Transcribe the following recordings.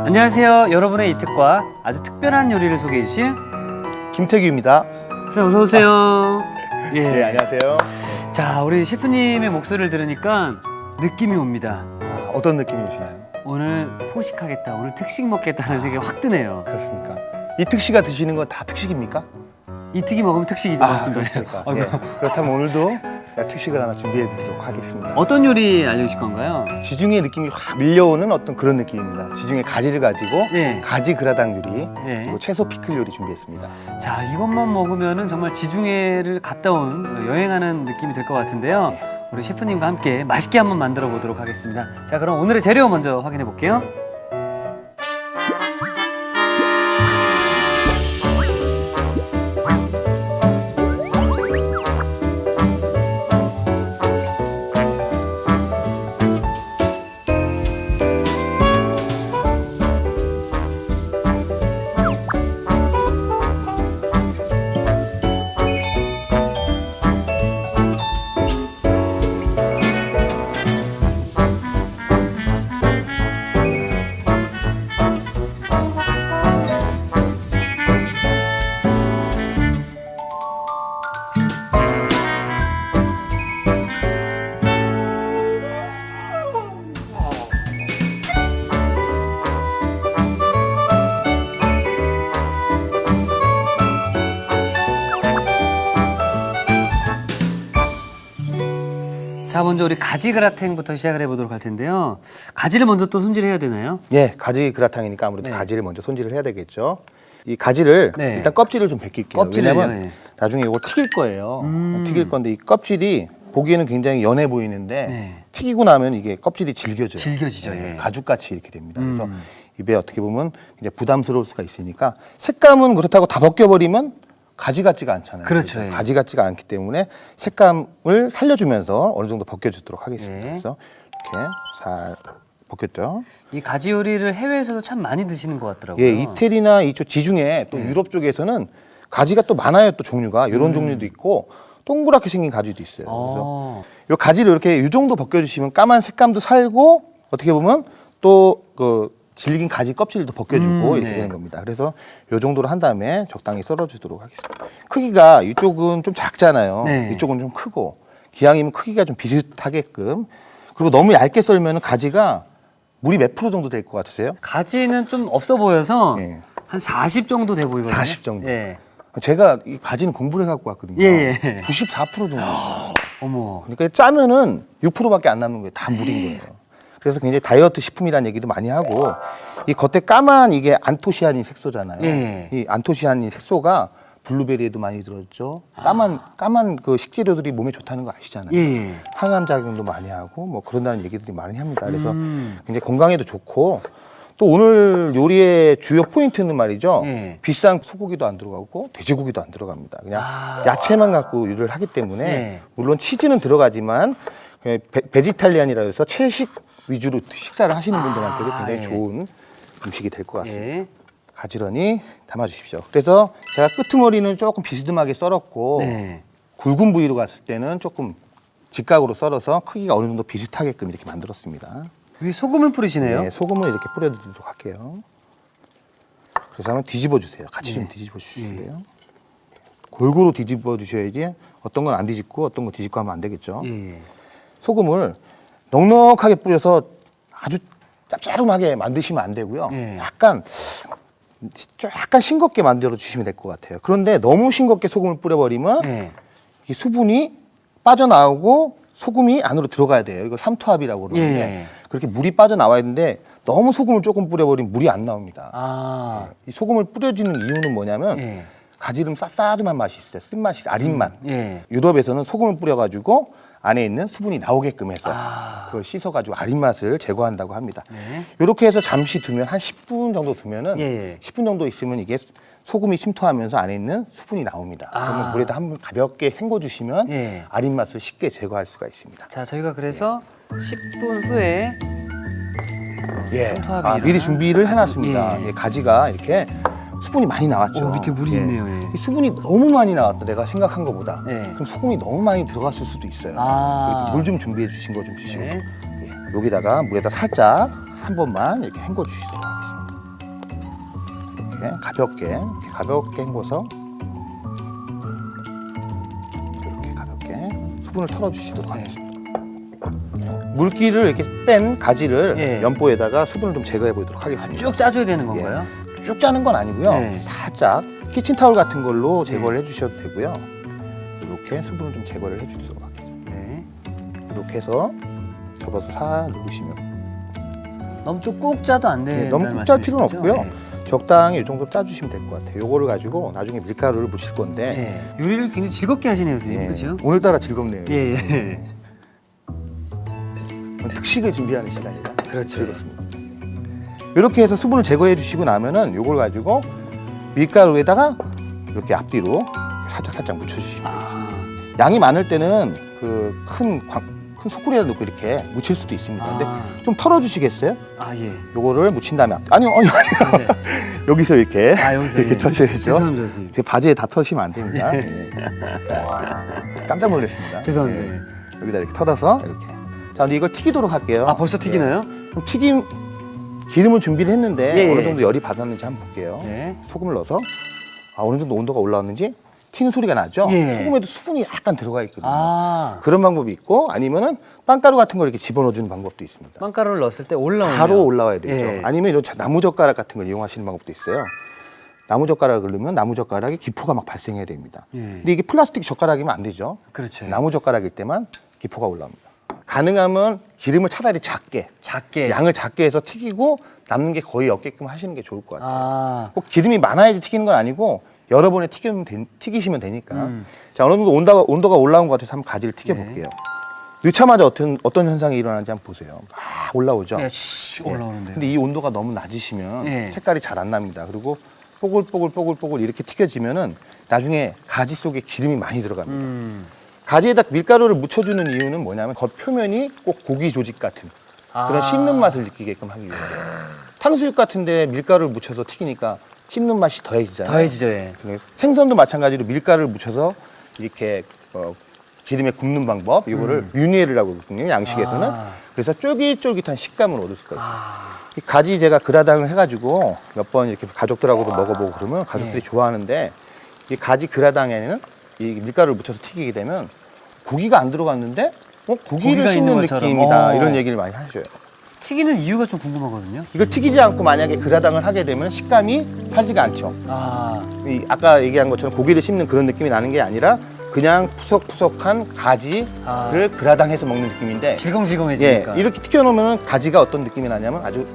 안녕하세요. 여러분의 이특과 아주 특별한 요리를 소개해 주실 김태규입니다. 선생님 어서 오세요. 예. 네, 안녕하세요. 자, 우리 셰프님의 목소리를 들으니까 느낌이 옵니다. 어떤 느낌이 오시나요? 오늘 포식하겠다, 오늘 특식 먹겠다는 생각이 확 드네요. 그렇습니까? 이특 씨가 드시는 건 다 특식입니까? 이특이 먹으면 특식이죠. 맞습니다. 그렇습니까? 아이고. 예. 그렇다면 오늘도 특식을 하나 준비해 드리도록 하겠습니다. 어떤 요리 알려주실 건가요? 지중해 느낌이 확 밀려오는 어떤 그런 느낌입니다. 지중해 가지를 가지고 예. 가지 그라당 요리, 예. 그리고 채소 피클 요리 준비했습니다. 자, 이것만 먹으면은 정말 지중해를 갔다 온 여행하는 느낌이 들 것 같은데요. 우리 셰프님과 함께 맛있게 한번 만들어 보도록 하겠습니다. 자, 그럼 오늘의 재료 먼저 확인해 볼게요. 자, 먼저 우리 가지 그라탱부터 시작을 해보도록 할 텐데요. 가지를 먼저 또 손질해야 되나요? 예, 가지 그라탕이니까 아무래도 네. 가지를 먼저 손질을 해야 되겠죠. 이 가지를 네. 일단 껍질을 좀 벗길게요. 껍질을요? 왜냐면 네. 나중에 이걸 튀길 거예요. 튀길 건데 이 껍질이 보기에는 굉장히 연해 보이는데 네. 튀기고 나면 이게 껍질이 질겨져요. 질겨지죠, 네, 예. 가죽같이 이렇게 됩니다. 그래서 입에 어떻게 보면 이제 부담스러울 수가 있으니까 색감은 그렇다고 다 벗겨버리면 가지 같지가 않잖아요. 그렇죠, 예. 가지 같지가 않기 때문에 색감을 살려주면서 어느 정도 벗겨주도록 하겠습니다. 네. 그래서 이렇게 살 벗겼죠. 이 가지 요리를 해외에서도 참 많이 드시는 것 같더라고요. 예, 이태리나 이쪽 지중해 또 유럽 쪽에서는 가지가 또 많아요. 또 종류가 이런 종류도 있고 동그랗게 생긴 가지도 있어요. 그래서 이 가지를 이렇게 이 정도 벗겨주시면 까만 색감도 살고 어떻게 보면 또 그 질긴 가지 껍질도 벗겨주고 이렇게 네. 되는 겁니다. 그래서 이 정도로 한 다음에 적당히 썰어주도록 하겠습니다. 크기가 이쪽은 좀 작잖아요. 네. 이쪽은 좀 크고 기왕이면 크기가 좀 비슷하게끔 그리고 너무 얇게 썰면 가지가 물이 몇 프로 정도 될 것 같으세요? 가지는 좀 없어 보여서 예. 한 40 정도 돼 보이거든요. 40 정도. 예. 제가 이 가지는 공부를 해갖고 왔거든요. 예, 예. 94% 정도. 어머. 그러니까 짜면은 6%밖에 안 남는 거예요. 다 물인 거예요. 그래서 굉장히 다이어트 식품이라는 얘기도 많이 하고 이 겉에 까만 이게 안토시아닌 색소잖아요. 예. 이 안토시아닌 색소가 블루베리에도 많이 들었죠. 까만 그 식재료들이 몸에 좋다는 거 아시잖아요. 예. 항암 작용도 많이 하고 뭐 그런다는 얘기들이 많이 합니다. 그래서 굉장히 건강에도 좋고 또 오늘 요리의 주요 포인트는 말이죠. 예. 비싼 소고기도 안 들어가고 돼지고기도 안 들어갑니다. 그냥 야채만 갖고 요리를 하기 때문에 예. 물론 치즈는 들어가지만 베지탈리안이라 해서 채식 위주로 식사를 하시는 분들한테도 굉장히 예. 좋은 음식이 될 것 같습니다. 예. 가지런히 담아 주십시오. 그래서 제가 끄트머리는 조금 비스듬하게 썰었고 네. 굵은 부위로 갔을 때는 조금 직각으로 썰어서 크기가 어느 정도 비슷하게끔 이렇게 만들었습니다. 위에 소금을 뿌리시네요. 네, 소금을 이렇게 뿌려드리도록 할게요. 그래서 한번 뒤집어 주세요. 같이 좀 뒤집어 주시고요. 골고루 뒤집어 주셔야지 어떤 건 안 뒤집고 어떤 건 뒤집고 하면 안 되겠죠. 예. 소금을 넉넉하게 뿌려서 아주 짭짤하게 만드시면 안 되고요. 예. 약간 싱겁게 만들어 주시면 될 것 같아요. 그런데 너무 싱겁게 소금을 뿌려버리면 예. 이 수분이 빠져나오고 소금이 안으로 들어가야 돼요. 이거 삼투압이라고 그러는데 예. 그렇게 물이 빠져나와야 되는데 너무 소금을 조금 뿌려버리면 물이 안 나옵니다. 아. 이 소금을 뿌려지는 이유는 뭐냐면 예. 가지름 쌉싸름한 맛이 있어요. 쓴맛이 있어요. 아린 맛. 예. 유럽에서는 소금을 뿌려가지고 안에 있는 수분이 나오게끔 해서 그걸 씻어가지고 아린 맛을 제거한다고 합니다. 네. 이렇게 해서 잠시 두면 한 10분 정도 두면은 예. 10분 정도 있으면 이게 소금이 침투하면서 안에 있는 수분이 나옵니다. 그러면 물에다 한번 가볍게 헹궈주시면 예. 아린 맛을 쉽게 제거할 수가 있습니다. 자, 저희가 그래서 10분 후에 예. 손톱이랑 미리 준비를 해놨습니다. 예. 예, 가지가 이렇게 수분이 많이 나왔죠. 오, 밑에 물이 있네요, 예. 이 수분이 너무 많이 나왔다. 내가 생각한 것보다. 예. 그럼 소금이 너무 많이 들어갔을 수도 있어요. 물 좀 준비해 주신 거 좀 주시고 네. 예, 여기다가 물에다 살짝 한 번만 이렇게 헹궈 주시도록 하겠습니다. 이렇게 가볍게 헹궈서 이렇게 가볍게 수분을 털어주시도록 하겠습니다. 물기를 이렇게 뺀 가지를 예. 연보에다가 수분을 좀 제거해 보도록 하겠습니다. 쭉 짜줘야 되는 건가요? 쭉 짜는 건 아니고요. 네. 살짝 키친타올 같은 걸로 제거를 해주셔도 되고요. 이렇게 수분을 좀 제거를 해주도록 하겠습니다. 네. 이렇게 해서 접어서 살 누르시면 너무 또 꾹 짜도 안 된다는 너무 꾹 짤 말씀이신 필요는 거죠? 없고요. 네. 적당히 이 정도 짜주시면 될 것 같아요. 요거를 가지고 나중에 밀가루를 묻힐 건데 네. 요리를 굉장히 즐겁게 하시네요, 선생님. 예, 그렇죠? 오늘따라 즐겁네요. 예, 예. 특식을 준비하는 시간이라 그렇죠. 즐겁습니다. 이렇게 해서 수분을 제거해 주시고 나면은 요걸 가지고 밀가루에다가 이렇게 앞뒤로 살짝 묻혀주시면 돼요. 아, 양이 많을 때는 그 큰 소쿠리에다 넣고 이렇게 묻힐 수도 있습니다. 근데 좀 털어주시겠어요? 예. 요거를 묻힌 다음에 아니요. 네. 여기서 이렇게 여기서 이렇게 터셔야죠. 죄송합니다, 선생님. 제 바지에 다 터시면 안 됩니다. 예. 깜짝 놀랐습니다. 죄송합니다. 예. 여기다 이렇게 털어서 이렇게. 자, 근데 이걸 튀기도록 할게요. 벌써 튀기나요? 그럼 기름을 준비를 했는데 예, 예. 어느 정도 열이 받았는지 한번 볼게요. 네. 소금을 넣어서 어느 정도 온도가 올라왔는지 튀는 소리가 나죠. 예. 소금에도 수분이 약간 들어가 있거든요. 아, 그런 방법이 있고 아니면은 빵가루 같은 걸 이렇게 집어넣어주는 방법도 있습니다. 빵가루를 넣었을 때 올라오면 바로 올라와야 되죠. 예. 아니면 이런 나무젓가락 같은 걸 이용하시는 방법도 있어요. 나무젓가락을 넣으면 나무젓가락에 기포가 막 발생해야 됩니다. 예. 근데 이게 플라스틱 젓가락이면 안 되죠. 그렇죠. 나무젓가락일 때만 기포가 올라옵니다. 가능하면 기름을 차라리 작게, 양을 작게 해서 튀기고 남는 게 거의 없게끔 하시는 게 좋을 것 같아요. 꼭 기름이 많아야지 튀기는 건 아니고 여러 번에 튀기시면 되니까. 자, 어느 정도 온도가 올라온 것 같아서 한번 가지를 튀겨볼게요. 넣자마자 어떤 현상이 일어나는지 한번 보세요. 막 올라오죠. 예, 올라오는데요. 근데 이 온도가 너무 낮으시면 예. 색깔이 잘 안 납니다. 그리고 뽀글뽀글 이렇게 튀겨지면은 나중에 가지 속에 기름이 많이 들어갑니다. 가지에다 밀가루를 묻혀주는 이유는 뭐냐면 겉표면이 꼭 고기 조직 같은 그런 씹는 맛을 느끼게끔 하기 위해서. 탕수육 같은데 밀가루를 묻혀서 튀기니까 씹는 맛이 더해지잖아요. 더해지죠. 예. 그래서 생선도 마찬가지로 밀가루를 묻혀서 이렇게 기름에 굽는 방법, 이거를 뮤니엘이라고 그러거든요, 양식에서는. 그래서 쫄깃쫄깃한 식감을 얻을 수가 있어요. 이 가지 제가 그라당을 해가지고 몇 번 이렇게 가족들하고도 먹어보고 그러면 가족들이 좋아하는데 이 가지 그라당에는 이 밀가루를 묻혀서 튀기게 되면 고기가 안 들어갔는데 고기를 고기가 있는 씹는 것처럼. 느낌이다 이런 얘기를 많이 하셔요. 튀기는 이유가 좀 궁금하거든요. 이걸 튀기지 않고 만약에 그라당을 하게 되면 식감이 살지가 않죠. 아까 얘기한 것처럼 고기를 씹는 그런 느낌이 나는 게 아니라 그냥 푸석푸석한 가지를 그라당해서 먹는 느낌인데 질겅질겅해지니까. 이렇게 튀겨놓으면 가지가 어떤 느낌이 나냐면 아주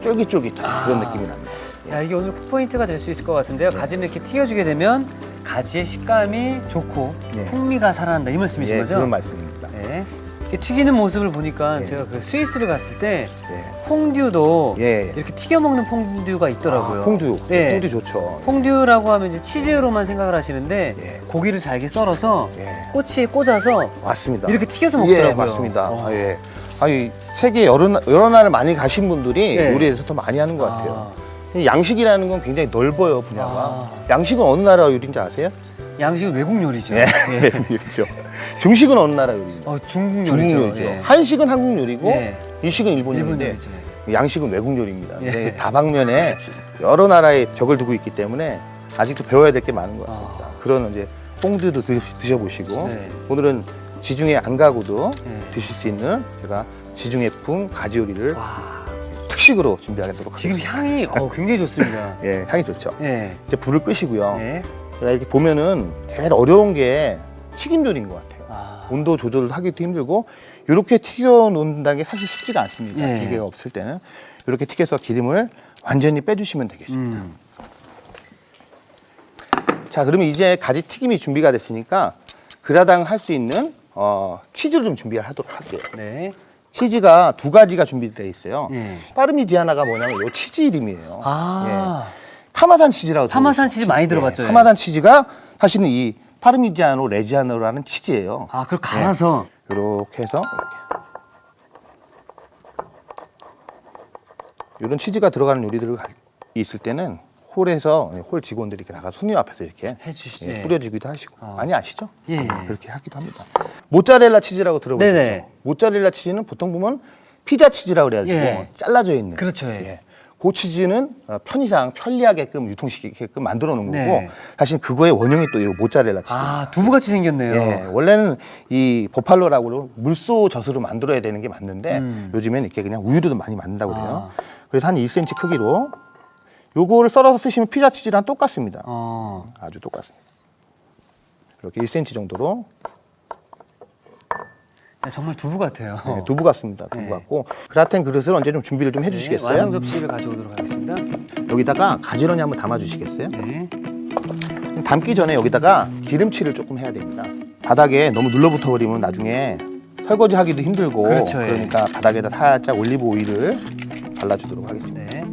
쫄깃쫄깃한 그런 느낌이 납니다. 야, 이게 오늘 쿡포인트가 될 수 있을 것 같은데요. 가지를 이렇게 튀겨주게 되면 가지의 식감이 좋고 풍미가 살아난다 이 말씀이신 거죠? 그런 말씀입니다. 네. 이렇게 튀기는 모습을 보니까 제가 그 스위스를 갔을 때 퐁듀도 이렇게 튀겨 먹는 퐁듀가 있더라고요. 퐁듀, 네. 퐁듀 좋죠. 퐁듀라고 하면 이제 치즈로만 생각을 하시는데 고기를 잘게 썰어서 꼬치에 꽂아서 맞습니다. 이렇게 튀겨서 먹더라고요. 예, 맞습니다. 아니 세계 여러 나라를 많이 가신 분들이 요리에서 더 많이 하는 것 같아요. 양식이라는 건 굉장히 넓어요, 분야가. 양식은 어느 나라 요리인지 아세요? 양식은 외국 요리죠. 외국 요리죠. 중식은 어느 나라 요리죠? 중국 요리죠. 한식은 한국 요리고 일식은 일본 일본 요리인데 요리죠. 양식은 외국 요리입니다. 다방면에 여러 나라의 적을 두고 있기 때문에 아직도 배워야 될 게 많은 것 같습니다. 그런 이제 퐁듀도 드셔보시고 오늘은 지중해 안 가고도 드실 수 있는 제가 지중해풍 가지 요리를 특식으로 준비하도록 지금 하겠습니다. 향이 굉장히 좋습니다. 향이 좋죠. 이제 불을 끄시고요. 제가 이렇게 보면은 제일 어려운 게 튀김 요리인 것 같아요. 온도 조절을 하기도 힘들고 이렇게 튀겨 놓는다는 게 사실 쉽지가 않습니다. 기계가 없을 때는 이렇게 튀겨서 기름을 완전히 빼주시면 되겠습니다. 자, 그러면 이제 가지 튀김이 준비가 됐으니까 그라당 할 수 있는 치즈를 좀 준비하도록 할게요. 치즈가 두 가지가 준비되어 있어요. 파르미지아나가 뭐냐면 이 치즈 이름이에요. 파마산 치즈라고 파마산 치즈 많이 들어봤죠. 파마산 치즈가 사실은 이 파르미지아노 레지아노라는 치즈예요. 그걸 갈아서 이렇게 해서 이런 치즈가 들어가는 요리들이 있을 때는 홀 직원들이 이렇게 나가 손님 앞에서 이렇게 해주시죠. 뿌려주기도 하시고 많이 아시죠? 그렇게 하기도 합니다. 모짜렐라 치즈라고 들어보셨죠? 모짜렐라 치즈는 보통 보면 피자 치즈라고 그래가지고 잘라져 있는. 그렇죠. 치즈는 편의상 편리하게끔 유통시키게끔 만들어 놓은 거고 네. 사실 그거의 원형이 또 이 모짜렐라 치즈. 아, 두부같이 생겼네요. 예, 원래는 이 버팔로라고 물소 젖으로 만들어야 되는 게 맞는데 요즘엔 이렇게 그냥 우유로도 많이 만든다고 그래요. 그래서 한 1cm 크기로 요거를 썰어서 쓰시면 피자 치즈랑 똑같습니다. 아주 똑같습니다. 이렇게 1cm 정도로 정말 두부 같아요. 네, 두부 같습니다. 두부 네. 같고 그라텐 그릇을 언제 좀 준비를 좀 해주시겠어요? 완성 접시를 가져오도록 하겠습니다. 여기다가 가지런히 한번 담아주시겠어요? 네. 담기 전에 여기다가 기름칠을 조금 해야 됩니다. 바닥에 너무 눌러붙어 버리면 나중에 설거지 하기도 힘들고 그렇죠, 예. 그러니까 바닥에다 살짝 올리브 오일을 발라주도록 하겠습니다. 네.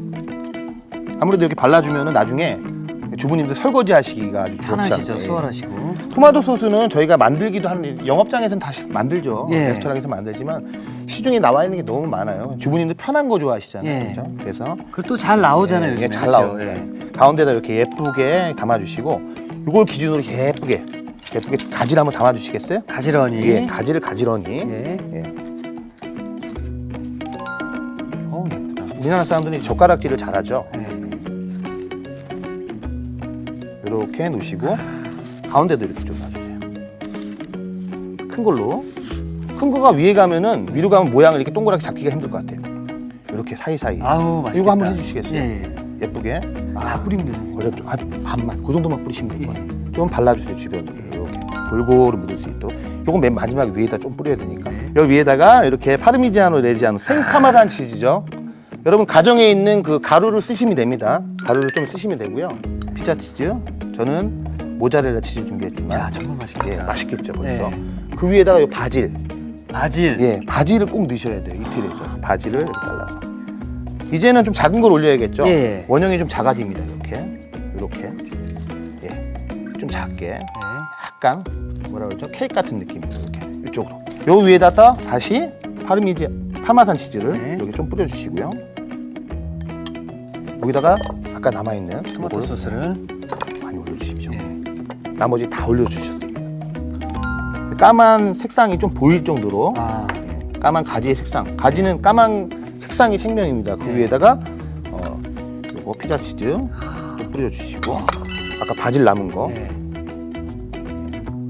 아무래도 이렇게 발라주면은 나중에 주부님들 설거지 하시기가 아주 좋지 편하시죠. 않아요. 수월하시고. 토마토 소스는 저희가 만들기도 하는데 영업장에서는 다시 만들죠. 예. 레스토랑에서 만들지만 시중에 나와 있는 게 너무 많아요. 주부님들 편한 거 좋아하시잖아요. 예. 그렇죠? 그래서 그리고 또 잘 나오잖아요. 요즘에. 잘 그렇죠? 나옵니다. 예. 가운데다 이렇게 예쁘게 담아주시고 이걸 기준으로 예쁘게 가지를 한번 담아주시겠어요? 가지런히. 예, 가지를 가지런히. 예. 예. 예쁘다. 우리나라 사람들이 젓가락질을 잘하죠. 예. 이렇게 놓으시고 가운데도 이렇게 좀 놔주세요. 큰 걸로. 큰 거가 위에 가면은 위로 가면 모양을 이렇게 동그랗게 잡기가 힘들 것 같아요. 이렇게 사이사이. 아우, 맛있겠다. 이거 한번 해주시겠어요? 예. 예쁘게. 다 뿌리면 되는 어렵죠. 한 반만. 그 정도만 뿌리시면 될 거예요. 예. 좀 발라주세요 주변으로. 이렇게 골고루 묻을 수 있도록. 요건 맨 마지막 위에다 좀 뿌려야 되니까. 네. 여기 위에다가 이렇게 파르미지아노 레지아노 생파마산 치즈죠. 여러분 가정에 있는 그 가루를 쓰시면 됩니다. 가루를 좀 쓰시면 되고요. 피자 치즈. 저는 모짜렐라 치즈 준비했지만. 야, 정말 맛있겠다. 예, 맛있겠죠 벌써. 네. 그 위에다가 요 바질. 바질. 예, 바질을 꼭 넣으셔야 돼요. 이태리에서 바질을 이렇게 잘라서. 이제는 좀 작은 걸 올려야겠죠. 예. 원형이 좀 작아집니다. 이렇게, 예, 좀 작게. 네. 약간 뭐라 그러죠? 케이크 같은 느낌이에요. 이렇게 이쪽으로. 요 위에다가 다시 파마산 치즈를 네. 이렇게 좀 뿌려주시고요. 여기다가 아까 남아 있는 토마토 소스를. 많이 올려주십시오. 예. 나머지 다 올려주셔도 됩니다. 까만 색상이 좀 보일 정도로 아, 까만 가지의 색상. 가지는 까만 색상이 생명입니다. 그 네. 위에다가 요거 피자 치즈 좀 뿌려주시고 아까 바질 남은 거. 네.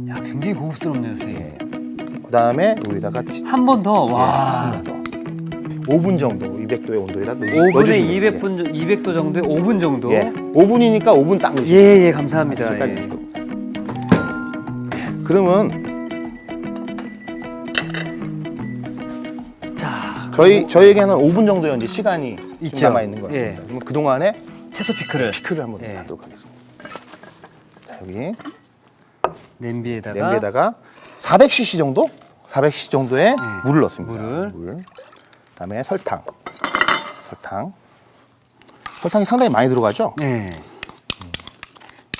야, 굉장히 고급스럽네요, 선생님. 그다음에 여기다가 한 번 더. 와. 5분 정도 200도의 온도에다 5분에 200도 정도에 5분 정도. 예. 5분이니까 5분 딱 넣으시면 예, 예, 감사합니다. 색깔이 예. 있고. 그러면 자, 저희에게는 5분 정도의 이제 시간이 있죠. 남아 있는 것 같습니다. 예. 그러면 그 동안에 채소 피클을 피클을 한번 예. 하도록 하겠습니다. 자, 여기 냄비에다가 400cc 정도? 400cc 정도의 물을 넣습니다. 물을. 그다음에 설탕. 설탕이 상당히 많이 들어가죠? 네.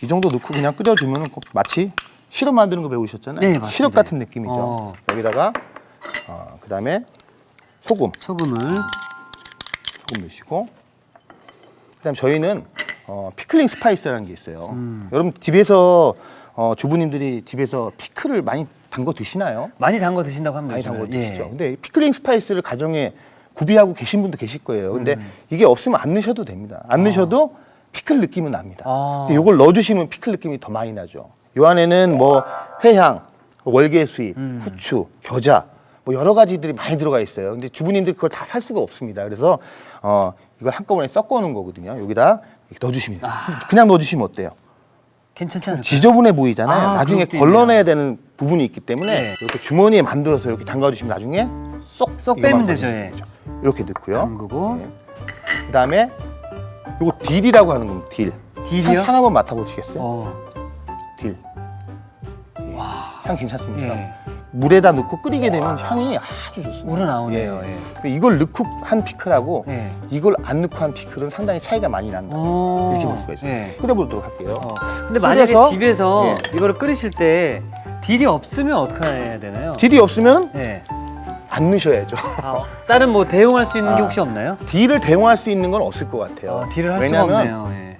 이 정도 넣고 그냥 끓여주면 마치 시럽 만드는 거 배우셨잖아요. 네, 맞습니다. 시럽 같은 느낌이죠. 어. 여기다가 그다음에 소금 소금을 넣으시고 그다음 저희는 피클링 스파이스라는 게 있어요. 여러분 집에서 주부님들이 집에서 피클을 많이 담궈 드시나요? 많이 담궈 드신다고 합니다. 많이 요즘은. 담궈 드시죠. 예. 근데 피클링 스파이스를 가정에 구비하고 계신 분도 계실 거예요. 근데 이게 없으면 안 넣으셔도 됩니다. 안 넣으셔도 피클 느낌은 납니다. 아. 근데 이걸 넣어주시면 피클 느낌이 더 많이 나죠. 요 안에는 뭐 회향, 월계수잎, 후추, 겨자 뭐 여러 가지들이 많이 들어가 있어요. 근데 주부님들 그걸 다 살 수가 없습니다. 그래서 이걸 한꺼번에 섞어 놓은 거거든요. 여기다 이렇게 넣어주시면 돼요. 그냥 넣어주시면 어때요? 괜찮지 않을까요? 지저분해 보이잖아요. 아, 나중에 그것도 걸러내야 되는 부분이 있기 때문에 네. 이렇게 주머니에 만들어서 이렇게 담가주시면 나중에 쏙 빼면 이거만 되죠, 넣어주시면 예. 되죠. 이렇게 넣고요. 담그고. 네. 그다음에 요거 딜이라고 하는 겁니다. 딜. 딜이요? 향 한번 맡아보시겠어요? 어. 딜. 예. 향 괜찮습니까? 예. 물에다 넣고 끓이게 되면 향이 아주 좋습니다. 우러나오네요. 예. 이걸 넣고 한 피클하고 예. 이걸 안 넣고 한 피클은 상당히 차이가 많이 난다. 오. 이렇게 볼 수가 있어요. 예. 끓여보도록 할게요. 근데 만약에 끓여서, 집에서 예. 이거를 끓이실 때 딜이 없으면 어떻게 해야 되나요? 딜이 없으면 예. 안 넣으셔야죠. 다른 뭐 대용할 수 있는 게 혹시 없나요? 딜을 대용할 수 있는 건 없을 것 같아요. 딜을 할 수가 왜냐하면 없네요. 예.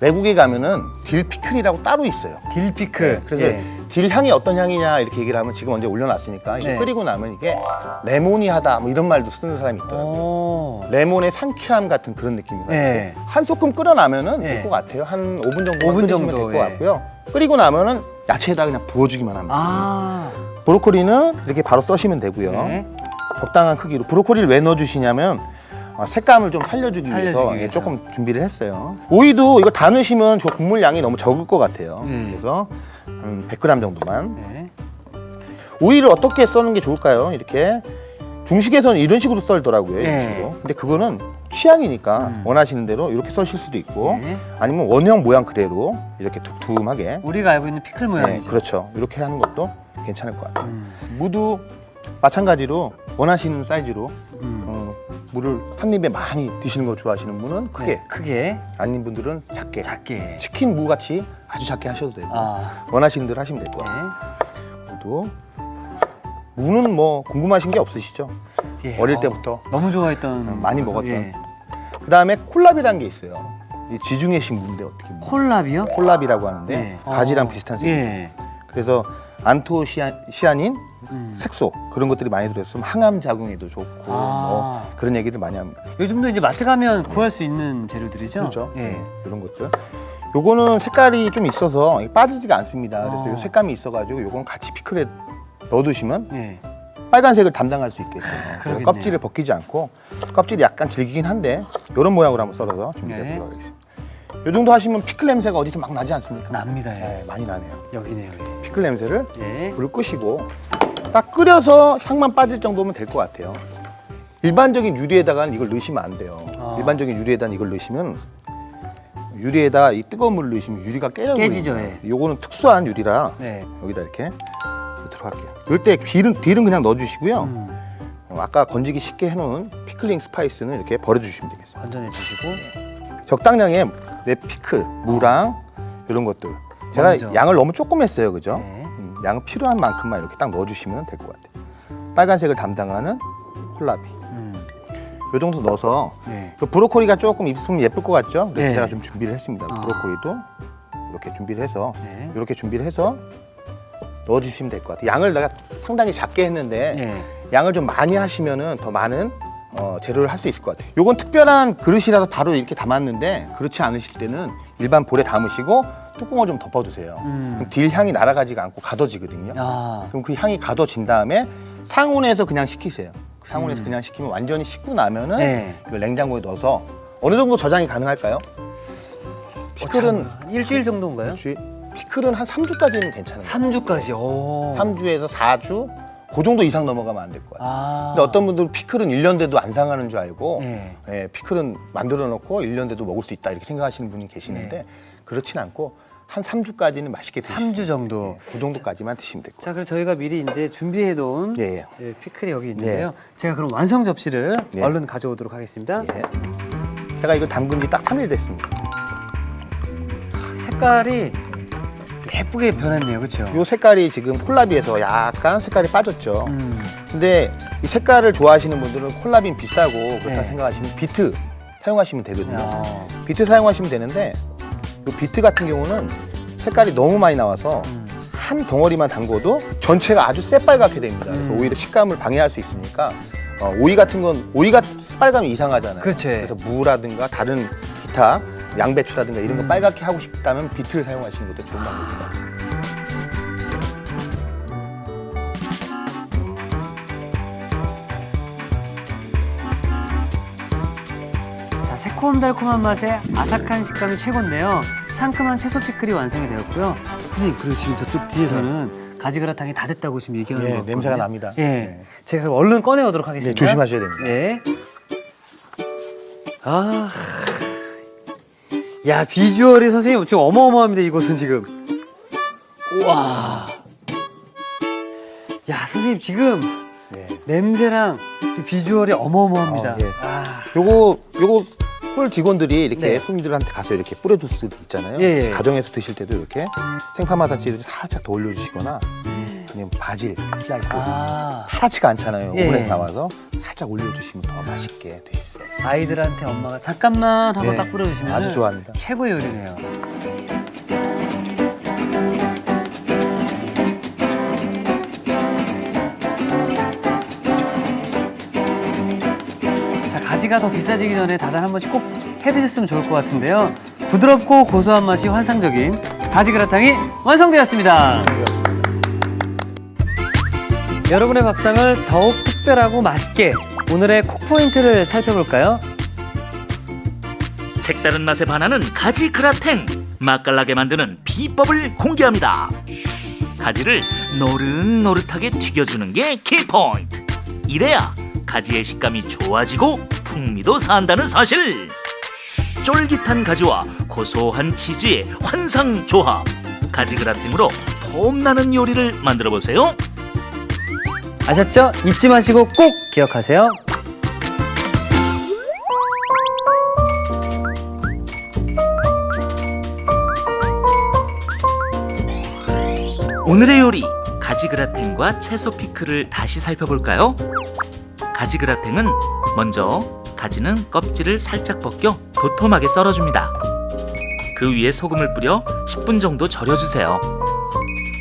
외국에 가면은 딜 피클이라고 따로 있어요. 딜 피클. 그래서 예. 딜 향이 어떤 향이냐 이렇게 얘기를 하면 지금 언제 올려놨으니까 이게 네. 끓이고 나면 이게 레모니하다 뭐 이런 말도 쓰는 사람이 있더라고요. 오. 레몬의 상쾌함 같은 그런 느낌이 나요. 네. 한 소끔 끓여나면은 네. 될 것 같아요. 한 5분 정도 5분 끓이시면 정도, 될 것 예. 같고요. 끓이고 나면은 야채에다 그냥 부어주기만 합니다. 아. 브로콜리는 이렇게 바로 써시면 되고요. 네. 적당한 크기로. 브로콜리를 왜 넣어주시냐면 색감을 좀 살려주기 위해서 살려주기 위해서. 조금 준비를 했어요. 오이도 이거 다 넣으시면 저 국물 양이 너무 적을 것 같아요. 그래서 한 100g 정도만. 네. 오이를 어떻게 써는 게 좋을까요? 이렇게 중식에서는 이런 식으로 썰더라고요. 이런 네. 식으로. 근데 그거는 취향이니까 원하시는 대로 이렇게 써실 수도 있고 네. 아니면 원형 모양 그대로 이렇게 두툼하게. 우리가 알고 있는 피클 네, 모양이죠. 그렇죠. 이렇게 하는 것도 괜찮을 것 같아요. 음. 무도 마찬가지로 원하시는 사이즈로 음. 무를 한 입에 많이 드시는 거 좋아하시는 분은 크게, 네, 크게, 아닌 분들은 작게. 작게. 치킨 무 같이 아주 작게 하셔도 되고 아. 원하시는 대로 하시면 될 거예요. 네. 무도. 무는 뭐 궁금하신 게 없으시죠? 예. 어릴 때부터 너무 좋아했던 많이 거라서, 먹었던. 예. 그다음에 콜랍이라는 게 있어요. 이 지중해식 무인데 어떻게 보면 콜라비요? 콜랍이라고 하는데 네. 가지랑 비슷한 색이죠. 예. 그래서 안토시아닌, 음. 색소 그런 것들이 많이 들어있으면 항암 작용에도 좋고 뭐 그런 얘기를 많이 합니다. 요즘도 이제 마트 가면 구할 수 있는 재료들이죠. 그렇죠. 예. 네, 이런 것들. 요거는 색깔이 좀 있어서 빠지지가 않습니다. 그래서 어. 요 색감이 있어가지고 요건 같이 피클에 넣어두시면 예. 빨간색을 담당할 수 있겠어요. 그래서 그러겠네요. 껍질을 벗기지 않고 껍질이 약간 질기긴 한데 이런 모양으로 한번 썰어서 준비해 네. 보도록 하겠습니다. 요 정도 하시면 피클 냄새가 어디서 막 나지 않습니까? 납니다. 예. 네, 많이 나네요. 여기네요. 피클 냄새를 예. 불 끄시고 딱 끓여서 향만 빠질 정도면 될 것 같아요. 일반적인 유리에다가는 이걸 넣으시면 안 돼요. 아. 일반적인 유리에다가 이걸 넣으시면 유리에다 이 뜨거운 물을 넣으시면 유리가 깨지죠, 깨져버립니다. 요거는 특수한 유리라 네. 여기다 이렇게 들어갈게요. 넣을 때 딜은 그냥 넣어주시고요. 음. 아까 건지기 쉽게 해놓은 피클링 스파이스는 이렇게 버려주시면 되겠어요. 건져내 주시고. 적당량의 내 피클, 무랑 이런 것들. 제가 먼저. 양을 너무 조금 했어요, 그죠? 네. 양은 필요한 만큼만 이렇게 딱 넣어주시면 될 것 같아요. 빨간색을 담당하는 콜라비. 요 정도 넣어서 네. 그 브로콜리가 조금 있으면 예쁠 것 같죠? 그래서 네. 제가 좀 준비를 했습니다. 아. 브로콜리도 이렇게 준비를 해서 네. 이렇게 준비를 해서 넣어주시면 될 것 같아요. 양을 내가 상당히 작게 했는데 네. 양을 좀 많이 하시면은 더 많은 재료를 할 수 있을 것 같아요. 요건 특별한 그릇이라서 바로 이렇게 담았는데 그렇지 않으실 때는 일반 볼에 담으시고 뚜껑을 좀 덮어주세요. 그럼 딜 향이 날아가지가 않고 가둬지거든요. 아. 그럼 그 향이 가둬진 다음에 상온에서 그냥 식히세요. 상온에서 그냥 식히면 완전히 식고 나면은 네. 이걸 냉장고에 넣어서 어느 정도 저장이 가능할까요? 피클은 일주일 정도인가요? 피클은 한 3주까지는 괜찮아요. 3주까지. 오. 3주에서 4주 그 정도 이상 넘어가면 안 될 거예요. 아. 근데 어떤 분들은 피클은 1년 돼도 안 상하는 줄 알고 네. 예, 피클은 만들어 놓고 1년 돼도 먹을 수 있다 이렇게 생각하시는 분이 계시는데 네. 그렇진 않고 한 3주까지는 맛있게 드시죠. 3주 정도. 그 정도까지만 드시면 될 자, 거예요. 그럼 저희가 미리 이제 준비해 놓은 예, 예, 피클이 여기 있는데요. 제가 그럼 완성 접시를 예. 얼른 가져오도록 하겠습니다. 예. 제가 이거 담근 지 딱 3일 됐습니다. 색깔이 예쁘게 변했네요. 그렇죠? 이 색깔이 지금 콜라비에서 약간 색깔이 빠졌죠. 음. 근데 이 색깔을 좋아하시는 분들은 콜라비는 비싸고 그렇다 네. 생각하시면 비트 사용하시면 되거든요. 야. 비트 사용하시면 되는데 이 비트 같은 경우는 색깔이 너무 많이 나와서 한 덩어리만 담궈도 전체가 아주 새빨갛게 됩니다. 그래서 오히려 식감을 방해할 수 있으니까 오이 같은 건 오이가 빨가면 이상하잖아요. 그렇죠. 그래서 무라든가 다른 기타 양배추라든가 이런 거 빨갛게 하고 싶다면 비트를 사용하시는 것도 좋은 방법입니다. 자, 새콤달콤한 맛에 아삭한 식감이 최고인데요. 상큼한 채소 피클이 완성이 되었고요. 선생님, 그리고 지금 저쪽 뒤에서는 가지그라탕이 다 됐다고 지금 얘기하는 예, 거 같거든요. 냄새가 납니다. 예, 네. 제가 그럼 얼른 꺼내오도록 네, 하겠습니다. 조심하셔야 됩니다. 예. 아, 야 비주얼이 선생님 지금 어마어마합니다. 이곳은 지금. 우와. 야 선생님 지금 네. 냄새랑 이 비주얼이 어마어마합니다. 예. 아, 요거 홀 직원들이 이렇게 네. 손님들한테 가서 이렇게 뿌려줄 수도 있잖아요. 예, 예. 가정에서 드실 때도 이렇게 생파마산치를 살짝 더 올려주시거나 아니면 바질 슬라이스 아, 파랗지가 않잖아요. 예. 오븐에 나와서 살짝 올려주시면 더 맛있게 드실 수 있어요. 아이들한테 엄마가 잠깐만 하고 네. 딱 뿌려주시면 아주 좋아합니다. 최고의 요리네요. 가지가 더 비싸지기 전에 다들 한 번씩 꼭 해드셨으면 좋을 것 같은데요. 부드럽고 고소한 맛이 환상적인 가지 그라탕이 완성되었습니다. 여러분의 밥상을 더욱 특별하고 맛있게 오늘의 콕 포인트를 살펴볼까요? 색다른 맛에 반하는 가지 그라탱, 맛깔나게 만드는 비법을 공개합니다. 가지를 노릇노릇하게 튀겨주는 게 키포인트. 이래야 가지의 식감이 좋아지고 풍미도 산다는 사실. 쫄깃한 가지와 고소한 치즈의 환상 조합. 가지 그라탱으로 폼나는 요리를 만들어 보세요. 아셨죠? 잊지 마시고 꼭 기억하세요. 오늘의 요리, 가지 그라탱과 채소 피클을 다시 살펴볼까요? 가지 그라탱은 먼저 가지는 껍질을 살짝 벗겨 도톰하게 썰어줍니다. 그 위에 소금을 뿌려 10분 정도 절여주세요.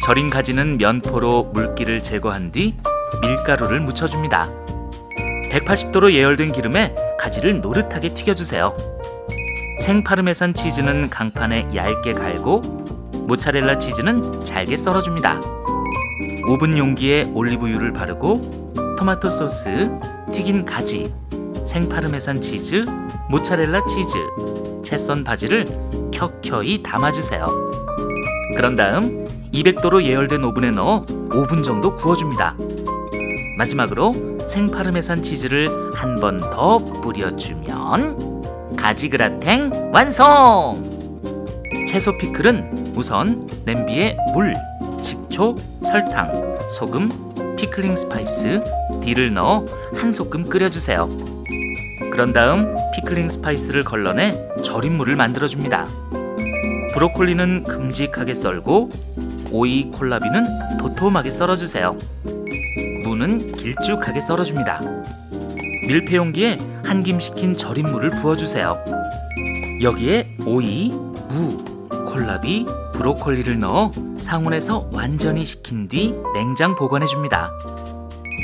절인 가지는 면포로 물기를 제거한 뒤 밀가루를 묻혀줍니다. 180도로 예열된 기름에 가지를 노릇하게 튀겨주세요. 생파르메산 치즈는 강판에 얇게 갈고 모차렐라 치즈는 잘게 썰어줍니다. 오븐 용기에 올리브유를 바르고 토마토 소스, 튀긴 가지, 생파르메산 치즈, 모차렐라 치즈, 채 썬 바지를 켜켜이 담아주세요. 그런 다음 200도로 예열된 오븐에 넣어 5분 정도 구워줍니다. 마지막으로 생파르메산 치즈를 한 번 더 뿌려주면 가지 그라탱 완성! 채소 피클은 우선 냄비에 물, 식초, 설탕, 소금, 피클링 스파이스, 딜을 넣어 한 소끔 끓여주세요. 그런 다음 피클링 스파이스를 걸러내 절인 물을 만들어줍니다. 브로콜리는 큼직하게 썰고 오이, 콜라비는 도톰하게 썰어주세요. 무는 길쭉하게 썰어줍니다. 밀폐용기에 한 김 식힌 절인 물을 부어주세요. 여기에 오이, 무, 콜라비, 브로콜리를 넣어 상온에서 완전히 식힌 뒤 냉장 보관해줍니다.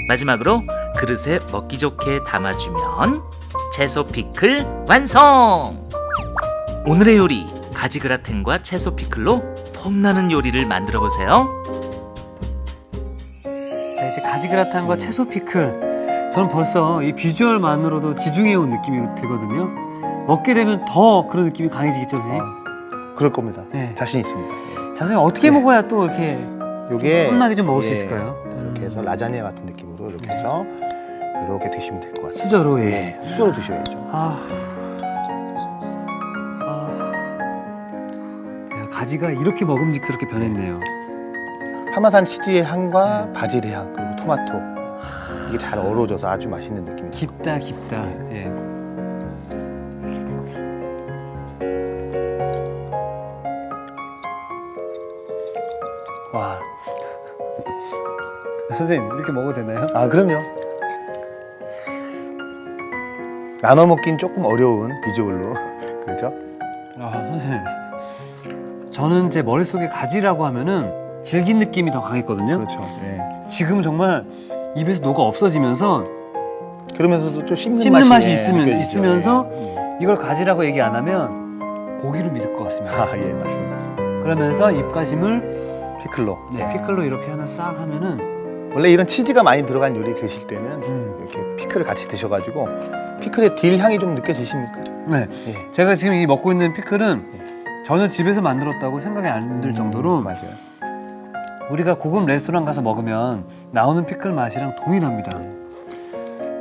마지막으로 그릇에 먹기 좋게 담아주면 채소 피클 완성! 오늘의 요리, 가지 그라탱과 채소 피클로 폼나는 요리를 만들어 보세요. 자, 이제 가지 그라탕과 채소 피클. 저는 벌써 이 비주얼만으로도 지중해온 느낌이 들거든요. 먹게 되면 더 그런 느낌이 강해지겠죠, 선생님? 그럴 겁니다. 네. 자신 있습니다. 자, 선생님 어떻게 먹어야 또 이렇게 요게 폼나게 좀 먹을 수 있을까요? 이렇게 해서 라자냐 같은 느낌으로 이렇게 해서 이렇게 드시면 될 것 같습니다. 수저로, 예. 수저로 드셔야죠. 야, 가지가 이렇게 먹음직스럽게 변했네요. 하마산 치즈의 향과 바질의 향 그리고 토마토 이게 잘 어우러져서 아주 맛있는 느낌입니다. 깊다, 깊다. 예. 와. 선생님, 이렇게 먹어도 되나요? 아 그럼요. 나눠 먹긴 조금 어려운 비주얼로 그렇죠? 아, 선생님. 저는 제 머릿속에 가지라고 하면은 질긴 느낌이 더 강했거든요. 그렇죠. 예. 지금 정말 입에서 녹아 없어지면서 그러면서도 좀 씹는 씹는 맛이 느껴지죠. 있으면서 예. 이걸 가지라고 얘기 안 하면 고기로 믿을 것 같습니다. 아, 예, 맞습니다. 그러면서 입가심을 피클로. 피클로 이렇게 하나 싹 하면은 원래 이런 치즈가 많이 들어간 요리 드실 때는 이렇게 피클을 같이 드셔가지고 피클의 딜 향이 좀 느껴지십니까? 네. 예. 제가 지금 이 먹고 있는 피클은 전혀 집에서 만들었다고 생각이 안 들 정도로 맞아요. 우리가 고급 레스토랑 가서 먹으면 나오는 피클 맛이랑 동일합니다.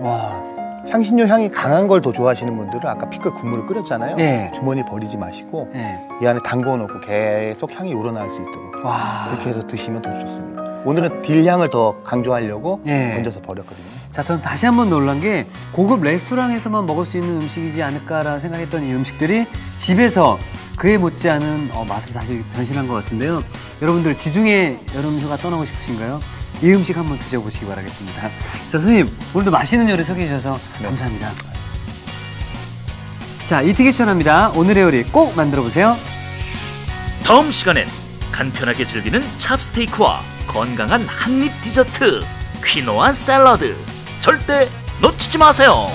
와. 향신료 향이 강한 걸 더 좋아하시는 분들은 아까 피클 국물을 끓였잖아요. 네. 주머니 버리지 마시고 네. 이 안에 담궈 놓고 계속 향이 우러나올 수 있도록 와. 그렇게 해서 드시면 더 좋습니다. 오늘은 딜 향을 더 강조하려고 예. 얹어서 버렸거든요. 자, 저는 다시 한번 놀란 게 고급 레스토랑에서만 먹을 수 있는 음식이지 않을까라는 생각했던 이 음식들이 집에서 그에 못지않은 맛으로 다시 변신한 것 같은데요. 여러분들 지중해 여름 휴가 떠나고 싶으신가요? 이 음식 한번 드셔보시기 바라겠습니다. 자, 선생님 오늘도 맛있는 요리 소개해 주셔서 감사합니다. 자, 이특이 추천합니다. 오늘의 요리 꼭 만들어 보세요. 다음 시간엔 간편하게 즐기는 찹스테이크와 건강한 한입 디저트 퀴노아 샐러드 절대 놓치지 마세요.